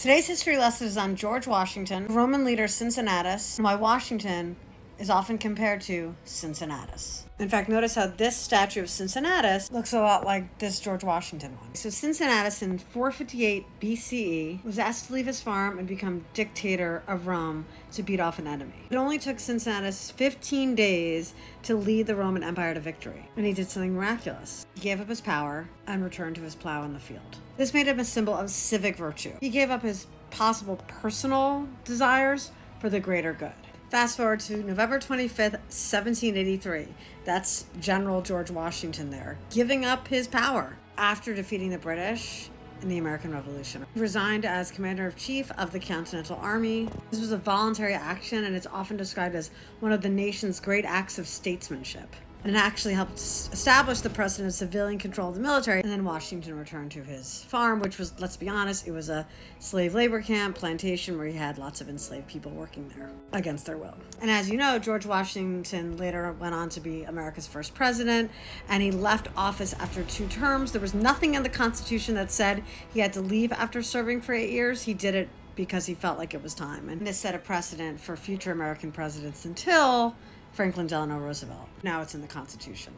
Today's history lesson is on George Washington, Roman leader Cincinnatus, and why Washington is often compared to Cincinnatus. In fact, notice how this statue of Cincinnatus looks a lot like this George Washington one. So Cincinnatus in 458 BCE was asked to leave his farm and become dictator of Rome to beat off an enemy. It only took Cincinnatus 15 days to lead the Roman Empire to victory, and he did something miraculous. He gave up his power and returned to his plow in the field. This made him a symbol of civic virtue. He gave up his possible personal desires for the greater good. Fast forward to November 25th, 1783. That's General George Washington there, giving up his power after defeating the British in the American Revolution. He resigned as Commander-in-Chief of the Continental Army. This was a voluntary action, and it's often described as one of the nation's great acts of statesmanship. And it actually helped establish the precedent of civilian control of the military. And then Washington returned to his farm, which was, let's be honest, it was a slave labor camp, plantation, where he had lots of enslaved people working there against their will. And as you know, George Washington later went on to be America's first president, and he left office after 2 terms. There was nothing in the Constitution that said he had to leave after serving for 8 years. He did it because he felt like it was time. And this set a precedent for future American presidents until Franklin Delano Roosevelt. Now it's in the Constitution,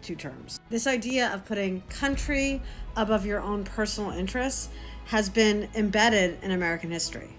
2 terms. This idea of putting country above your own personal interests has been embedded in American history.